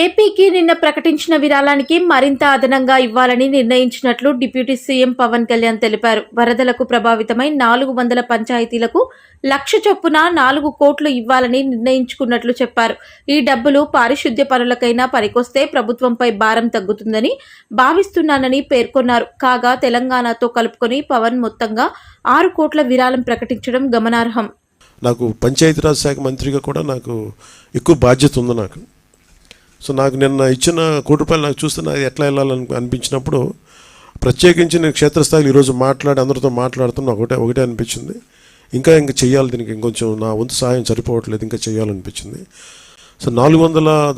ఏపీకి నిన్న ప్రకటించిన విరాళానికి మరింత అదనంగా ఇవ్వాలని నిర్ణయించినట్లు డిప్యూటీ సీఎం పవన్ కళ్యాణ్ తెలిపారు. వరదలకు ప్రభావితమై 400 పంచాయతీలకు 1,00,000 చొప్పున 4 కోట్లు ఇవ్వాలని నిర్ణయించుకున్నట్లు చెప్పారు. ఈ డబ్బులు పారిశుద్ధ్య పనులకైనా పనికొస్తే ప్రభుత్వంపై భారం తగ్గుతుందని భావిస్తున్నానని పేర్కొన్నారు. కాగా తెలంగాణతో కలుపుకొని పవన్ మొత్తంగా 6 కోట్ల విరాళం ప్రకటించడం గమనార్హం. నాకు పంచాయతీరాజ్ శాఖ మంత్రిగా కూడా నాకు ఎక్కువ బాధ్యత ఉంది. సో నాకు నిన్న ఇచ్చిన ₹1 కోటి నాకు చూస్తే నాకు ఎట్లా వెళ్ళాలని అనిపించినప్పుడు ప్రత్యేకించి నేను క్షేత్రస్థాయిలో ఈరోజు అందరితో మాట్లాడుతున్నా ఒకటే అనిపించింది. ఇంకా చెయ్యాలి, దీనికి ఇంకొంచెం నా వంతు సహాయం సరిపోవట్లేదు, ఇంకా చేయాలనిపించింది. సో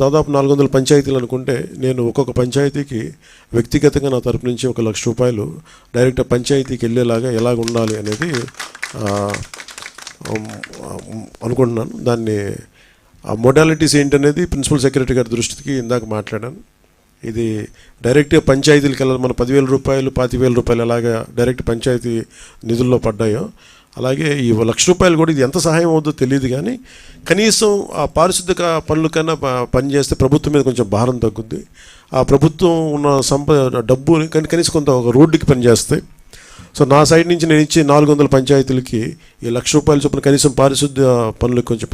దాదాపు 400 పంచాయతీలు అనుకుంటే నేను ఒక్కొక్క పంచాయతీకి వ్యక్తిగతంగా నా తరపు నుంచి ₹1,00,000 డైరెక్ట్ పంచాయతీకి వెళ్ళేలాగా ఎలాగ ఉండాలి అనేది అనుకుంటున్నాను. దాన్ని ఆ మోడాలిటీస్ ఏంటనేది ప్రిన్సిపల్ సెక్రటరీ గారి దృష్టికి ఇందాక మాట్లాడాను. ఇది డైరెక్ట్గా పంచాయతీలకు వెళ్ళాలి. మన ₹10,000 ₹25,000 ఎలాగా డైరెక్ట్ పంచాయతీ నిధుల్లో పడ్డాయో అలాగే ఈ ₹1,00,000 కూడా ఇది ఎంత సహాయం అవుతుందో తెలియదు, కానీ కనీసం ఆ పారిశుద్ధ్య పనులకన్నా పనిచేస్తే ప్రభుత్వం మీద కొంచెం భారం తగ్గుద్ది. ఆ ప్రభుత్వం ఉన్న డబ్బు కనీసం కొంత ఒక రోడ్డుకి పనిచేస్తాయి. సో నా సైడ్ నుంచి నేను ఇచ్చే 400 పంచాయతీలకి ఈ ₹1,00,000 చొప్పున కనీసం పారిశుద్ధ్య పనులకు కొంచెం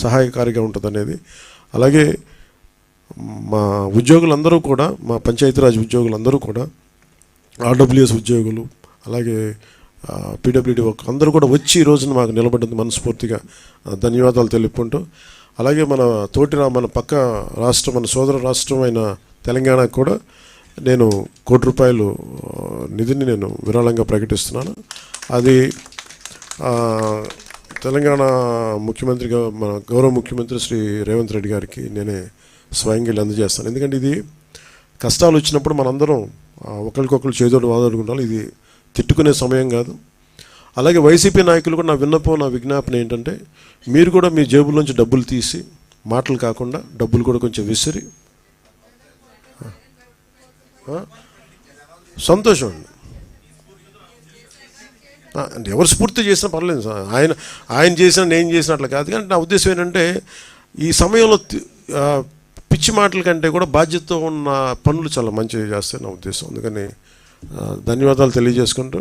సహాయకారిగా ఉంటుంది అనేది. అలాగే మా ఉద్యోగులందరూ కూడా, మా పంచాయతీరాజ్ ఉద్యోగులందరూ కూడా, ఆర్డబ్ల్యూఎస్ ఉద్యోగులు అలాగే పీడబ్ల్యూడీ అందరూ కూడా వచ్చి ఈ రోజున మాకు నిలబడ్డందుకు మనస్ఫూర్తిగా ధన్యవాదాలు తెలుపుకుంటూ, అలాగే మన పక్క రాష్ట్రం, మన సోదర రాష్ట్రం అయిన తెలంగాణకు కూడా నేను ₹1 కోటి నిధిని నేను విరాళంగా ప్రకటిస్తున్నాను. అది తెలంగాణ ముఖ్యమంత్రిగా మన గౌరవ ముఖ్యమంత్రి శ్రీ రేవంత్ రెడ్డి గారికి నేనే స్వయంగా వెళ్ళి అందజేస్తాను. ఎందుకంటే ఇది కష్టాలు వచ్చినప్పుడు మనందరం ఒకరికొకరు చేదోడు వాదోడుకుంటాం. ఇది తిట్టుకునే సమయం కాదు. అలాగే వైసీపీ నాయకులు కూడా నా విజ్ఞాపన ఏంటంటే, మీరు కూడా మీ జేబుల్లోంచి డబ్బులు తీసి, మాటలు కాకుండా డబ్బులు కూడా కొంచెం విసిరి, సంతోషం అండి. ఎవరు స్ఫూర్తి చేసినా పర్లేదు, ఆయన చేసినా నేను చేసిన అట్లా కాదు. కానీ నా ఉద్దేశం ఏంటంటే, ఈ సమయంలో పిచ్చి మాటల కంటే కూడా బాధ్యతతో ఉన్న పనులు చాలా మంచిగా చేస్తే నా ఉద్దేశం. అందుకని ధన్యవాదాలు తెలియజేసుకుంటూ